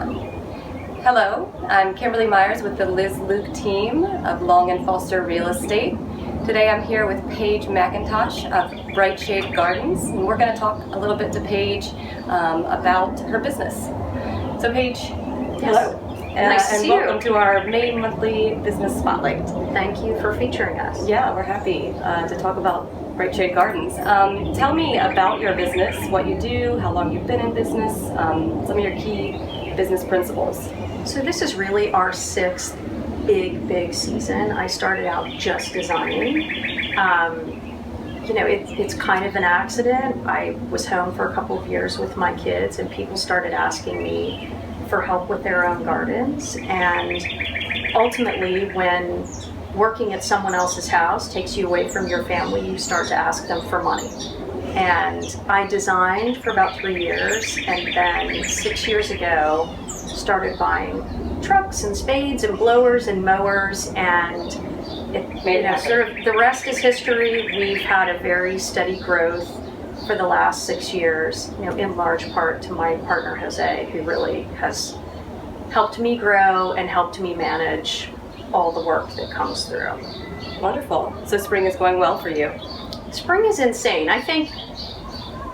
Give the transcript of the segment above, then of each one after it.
one. Hello, I'm Kimberly Myers with the LizLuke Team of Long and Foster Real Estate. Today I'm here with Paige McIntosh of Bright Shade Gardens, and we're going to talk a little bit to Paige about her business. So Paige, hello. Nice to see you. Welcome to our May monthly business spotlight. Thank you for featuring us. Yeah, we're happy to talk about Bright Shade Gardens. Tell me about your business, what you do, how long you've been in business, some of your key business principles. So this is really our sixth big season. I started out just designing. It's kind of an accident. I was home for a couple of years with my kids, and people started asking me for help with their own gardens. And ultimately, when working at someone else's house takes you away from your family, you start to ask them for money. And I designed for about 3 years, and then 6 years ago started buying trucks and spades and blowers and mowers, and sort of the rest is history. We've had a very steady growth for the last 6 years, in large part to my partner Jose, who really has helped me grow and helped me manage all the work that comes through. Wonderful. So spring is going well for you. Spring is insane. I think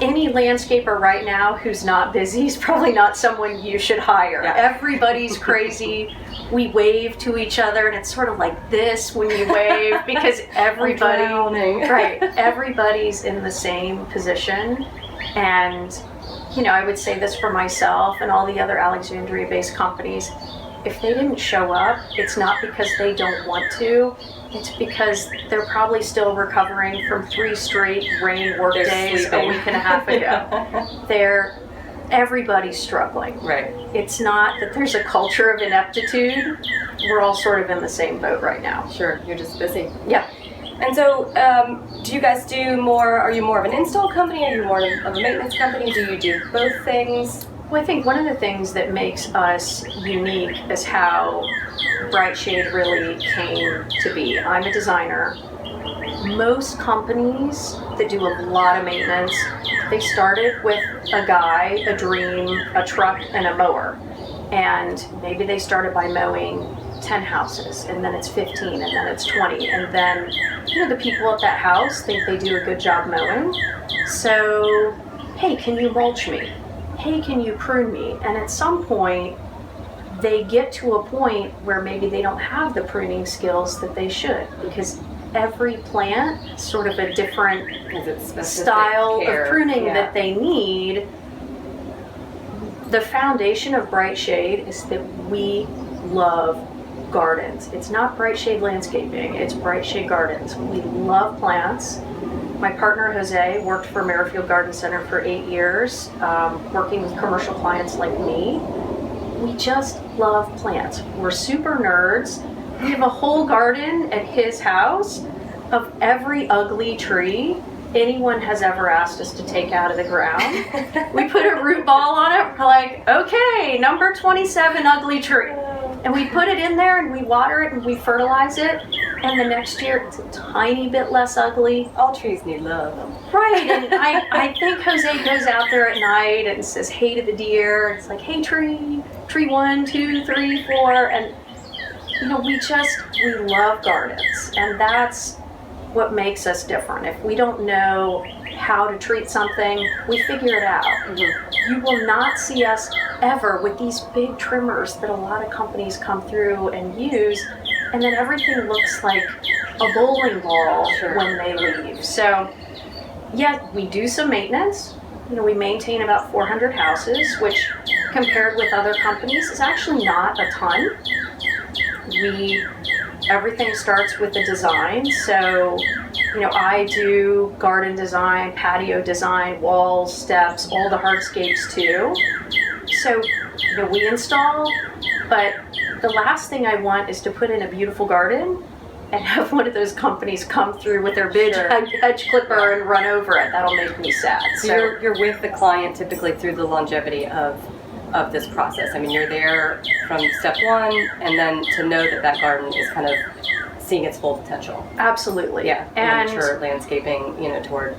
any landscaper right now who's not busy is probably not someone you should hire. Yeah. Everybody's crazy. We wave to each other, and it's sort of like this when you wave because everybody's in the same position. And I would say this for myself and all the other Alexandria-based companies. If they didn't show up, it's not because they don't want to. It's because they're probably still recovering from 3 straight rain work days a week and a half ago. Everybody's struggling. Right. It's not that there's a culture of ineptitude. We're all sort of in the same boat right now. Sure, you're just busy. Yeah. And so, do you guys are you more of an install company? Are you more of a maintenance company? Do you do both things? Well, I think one of the things that makes us unique is how Bright Shade really came to be. I'm a designer. Most companies that do a lot of maintenance, they started with a guy, a dream, a truck, and a mower. And maybe they started by mowing 10 houses, and then it's 15, and then it's 20. And then, the people at that house think they do a good job mowing. So, hey, can you mulch me? Hey, can you prune me? And at some point, they get to a point where maybe they don't have the pruning skills that they should, because every plant is sort of a different style of pruning that they need. The foundation of Bright Shade is that we love gardens. It's not Bright Shade Landscaping, it's Bright Shade Gardens. We love plants. My partner Jose worked for Merrifield Garden Center for 8 years, working with commercial clients like me. We just love plants. We're super nerds. We have a whole garden at his house of every ugly tree anyone has ever asked us to take out of the ground. We put a root ball on it. We're like, okay, number 27 ugly tree. And we put it in there and we water it and we fertilize it. And the next year it's a tiny bit less ugly. All trees need love. Right, and I think Jose goes out there at night and says hey to the deer. It's like, hey tree 1, 2, 3, 4. And we love gardens. And that's what makes us different. If we don't know how to treat something, we figure it out. Mm-hmm. You will not see us ever with these big trimmers that a lot of companies come through and use, and then everything looks like a bowling ball when they leave. So, yeah, we do some maintenance. We maintain about 400 houses, which compared with other companies is actually not a ton. Everything starts with the design. So, I do garden design, patio design, walls, steps, all the hardscapes too. So, we install, but the last thing I want is to put in a beautiful garden and have one of those companies come through with their big hedge clipper and run over it. That'll make me sad. So you're with the client typically through the longevity of this process. I mean, you're there from step one, and then to know that garden is kind of seeing its full potential. Absolutely. Yeah. And mature landscaping, toward,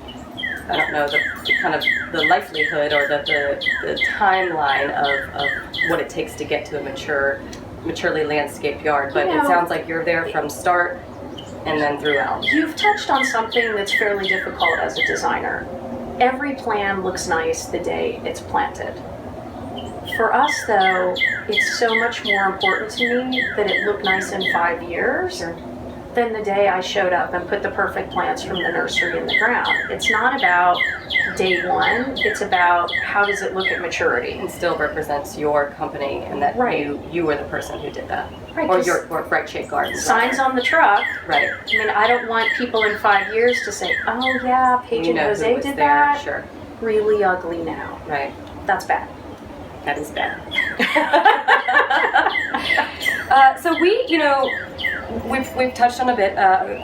I don't know, the kind of the livelihood or the timeline of what it takes to get to a maturely landscaped yard. But it sounds like you're there from start and then throughout. You've touched on something that's fairly difficult as a designer. Every plan looks nice the day it's planted. For us, though, it's so much more important to me that it look nice in 5 years than the day I showed up and put the perfect plants from the nursery in the ground. It's not about day one, it's about how does it look at maturity. And still represents your company and that you were the person who did that. Right, Or Bright Shade Gardens. Signs on the truck. Right. I mean, I don't want people in 5 years to say, oh yeah, Paige and Jose did that. Sure. Really ugly now. Right. That's bad. That is bad. So we've touched on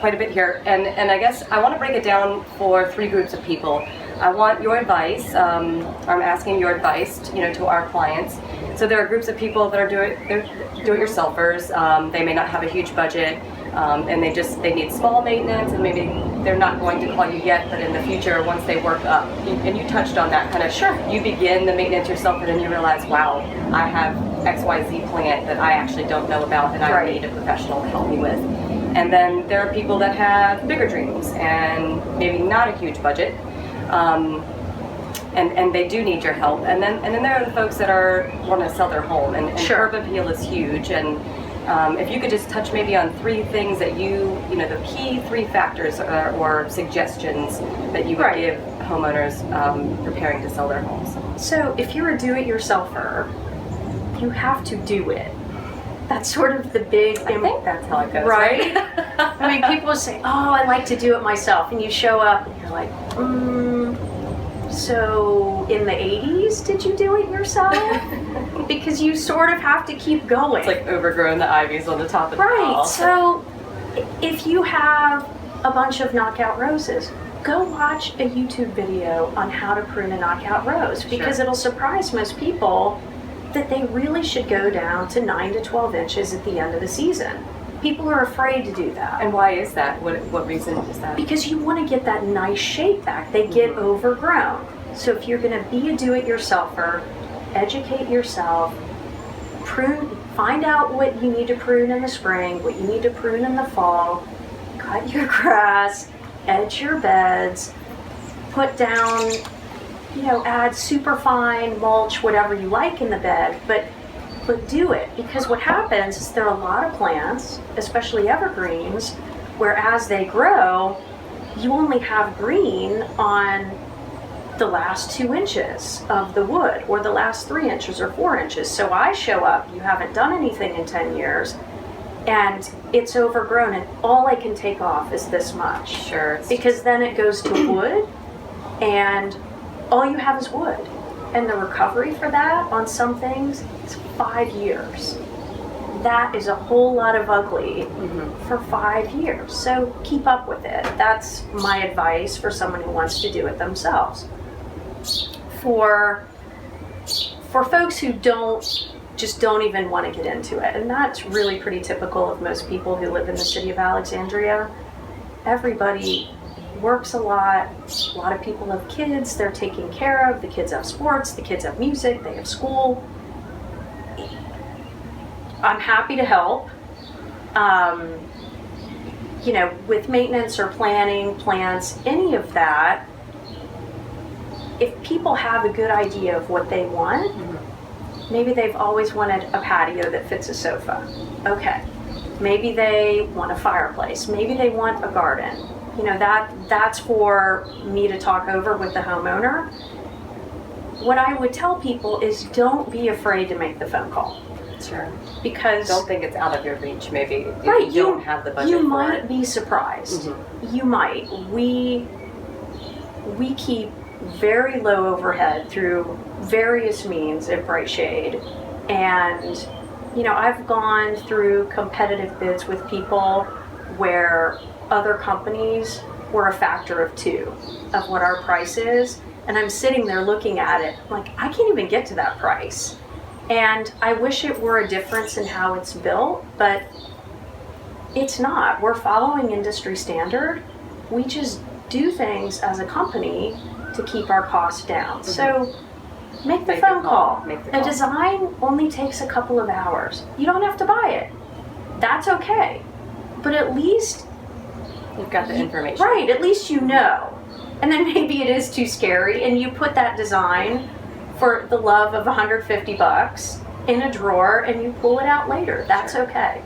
quite a bit here, and I guess I want to break it down for 3 groups of people. I want your advice. I'm asking your advice, to our clients. So there are groups of people that are do-it-yourselfers. They may not have a huge budget, and they need small maintenance, and maybe they're not going to call you yet, but in the future, once they work up, and you touched on that kind of. Sure. You begin the maintenance yourself, and then you realize, wow, I have XYZ plant that I actually don't know about, and I need a professional to help me with. And then there are people that have bigger dreams and maybe not a huge budget, and they do need your help. And then there are the folks that want to sell their home, and curb appeal is huge. And if you could just touch maybe on 3 things that the key 3 factors or suggestions that you would give homeowners preparing to sell their homes. So if you're a do-it-yourselfer, you have to do it. That's sort of the big... I think that's how it goes, right? I mean, people say, oh, I like to do it myself. And you show up and you're like, so in the 80s, did you do it yourself? Because you sort of have to keep going. It's like overgrowing the ivies on the top of the wall. Right, so if you have a bunch of knockout roses, go watch a YouTube video on how to prune a knockout rose, because it'll surprise most people that they really should go down to 9 to 12 inches at the end of the season. People are afraid to do that. And why is that? What reason is that? Because you want to get that nice shape back. They get overgrown. So if you're going to be a do-it-yourselfer, educate yourself, prune, find out what you need to prune in the spring, what you need to prune in the fall, cut your grass, edge your beds, put down, add super fine mulch, whatever you like in the bed, but do it. Because what happens is there are a lot of plants, especially evergreens, where as they grow, you only have green on the last 2 inches of the wood, or the last 3 inches or 4 inches. So I show up, you haven't done anything in 10 years, and it's overgrown, and all I can take off is this much. Sure. Because then it goes to wood, and all you have is wood. And the recovery for that on some things is 5 years. That is a whole lot of ugly for 5 years. So keep up with it. That's my advice for someone who wants to do it themselves. For folks who don't even want to get into it, and that's really pretty typical of most people who live in the city of Alexandria. Everybody works a lot of people have kids they're taking care of, the kids have sports, the kids have music, they have school. I'm happy to help, with maintenance or planning, plants, any of that. If people have a good idea of what they want, maybe they've always wanted a patio that fits a sofa. Okay. Maybe they want a fireplace. Maybe they want a garden. That's for me to talk over with the homeowner. What I would tell people is don't be afraid to make the phone call. Sure. Because don't think it's out of your reach, maybe. Right, you don't have the budget you for might it. be surprised. You might. We keep very low overhead through various means at Bright Shade. And, I've gone through competitive bids with people where other companies were a factor of 2 of what our price is. And I'm sitting there looking at it like, I can't even get to that price. And I wish it were a difference in how it's built, but it's not. We're following industry standard. We just do things as a company to keep our costs down. So make the phone call. A design only takes a couple of hours. You don't have to buy it. That's okay. But at least you've got the information. Right, at least you know. And then maybe it is too scary and you put that design for the love of $150 in a drawer and you pull it out later. That's okay.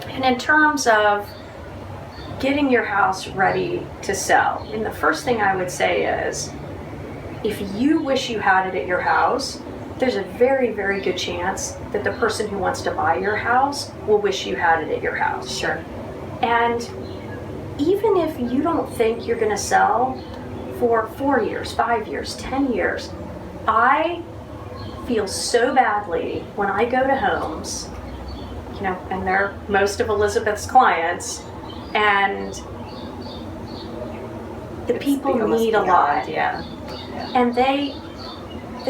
And in terms of getting your house ready to sell, and the first thing I would say is, if you wish you had it at your house, there's a very, very good chance that the person who wants to buy your house will wish you had it at your house. Sure. And even if you don't think you're going to sell for 4 years, 5 years, 10 years, I feel so badly when I go to homes, you know, and they're most of Elizabeth's clients, and the people need a lot. Yeah. And they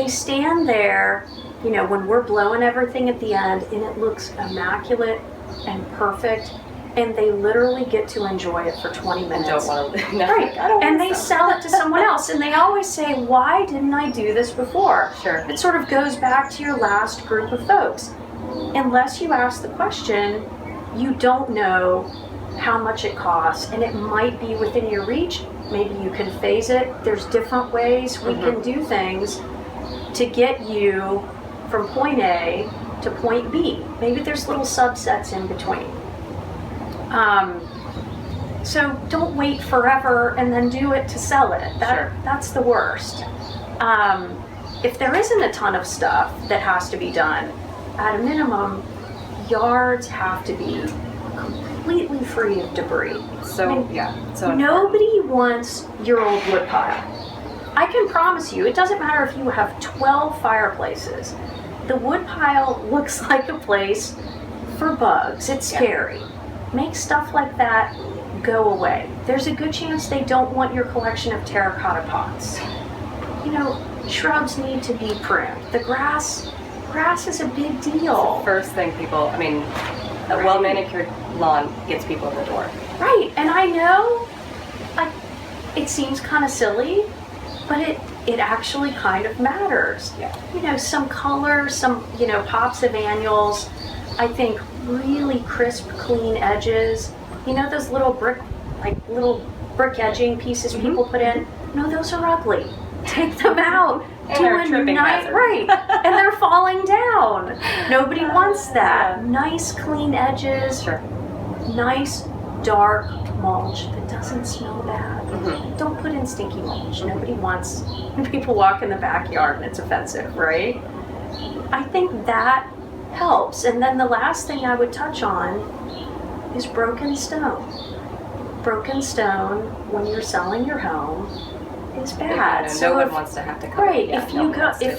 stand there, you know, when we're blowing everything at the end and it looks immaculate and perfect, and they literally get to enjoy it for 20 minutes. Don't want to, no, right. And they sell it to someone else, and they always say, why didn't I do this before? Sure. It sort of goes back to your last group of folks. Unless you ask the question, you don't know how much it costs, and it might be within your reach. Maybe you can phase it. There's different ways we can do things to get you from point A to point B. Maybe there's little subsets in between. So don't wait forever and then do it to sell it. That's the worst. If there isn't a ton of stuff that has to be done, at a minimum, yards have to be completely free of debris. So Nobody wants your old wood pile. I can promise you, it doesn't matter if you have 12 fireplaces. The wood pile looks like a place for bugs. It's scary. Make stuff like that go away. There's a good chance they don't want your collection of terracotta pots. You know, shrubs need to be pruned. The grass is a big deal. It's the first thing people, I mean, a well-manicured lawn gets people in the door. Right, and I know, like, it seems kind of silly, but it actually kind of matters. Yeah. You know, some color, some, you know, pops of annuals. I think really crisp, clean edges. You know those little brick edging pieces people put in? No, those are ugly. Take them out. And they're tripping hazard. Right, and they're falling down. Nobody wants that. Nice, clean edges. Sure. Nice, dark mulch that doesn't smell bad. Don't put in stinky mulch. Nobody wants people walk in the backyard and it's offensive, right? I think that helps. And then the last thing I would touch on is broken stone. Broken stone when you're selling your home is bad. No one wants to have to come. Right. If you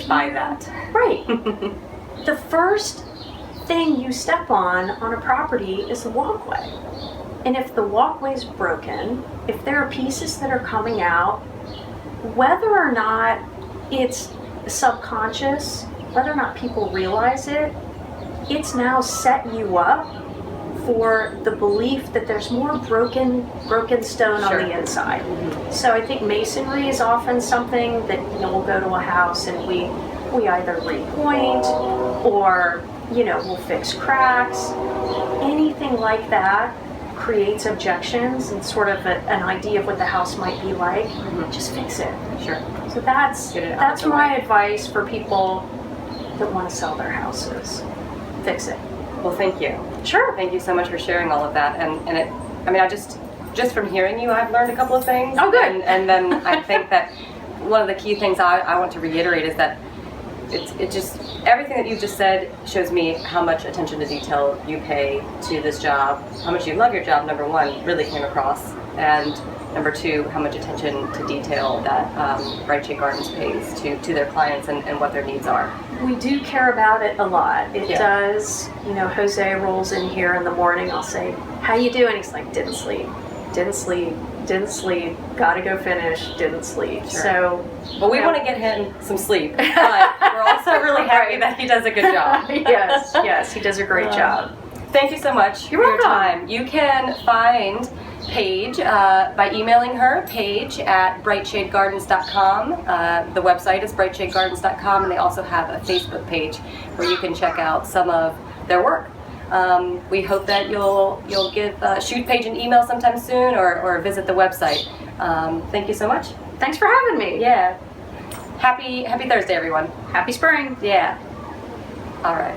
buy that. Right. The first thing you step on a property is the walkway. And if the walkway's broken, if there are pieces that are coming out, whether or not it's subconscious, whether or not people realize it, it's now set you up for the belief that there's more broken stone on the inside. So I think masonry is often something that, you know, we'll go to a house and we either repoint or, you know, we'll fix cracks. Anything like that creates objections and sort of an idea of what the house might be like. Just fix it. Sure. So that's my advice for people that want to sell their houses. Fix it. Well, thank you. Sure. Thank you so much for sharing all of that. And it, I mean, I just from hearing you, I've learned a couple of things. Oh, good. And then I think that one of the key things I want to reiterate is that it just, everything that you've just said shows me how much attention to detail you pay to this job, how much you love your job, number one, really came across, and number two, how much attention to detail that Bright Shade Gardens pays to their clients and what their needs are. We do care about it a lot. It does. You know, Jose rolls in here in the morning. I'll say, "How you doing?" He's like, "Didn't sleep, gotta go finish, didn't sleep." Sure. So, well, we want to get him some sleep, but we're also really happy that he does a good job. Yes, he does a great job. Thank you so much You're for welcome. your time. You can find Paige by emailing her, paige@brightshadegardens.com. The website is brightshadegardens.com, and they also have a Facebook page where you can check out some of their work. We hope that you'll shoot Paige an email sometime soon, or visit the website. Thank you so much. Thanks for having me. Yeah. Happy Thursday, everyone. Happy spring. Yeah. All right.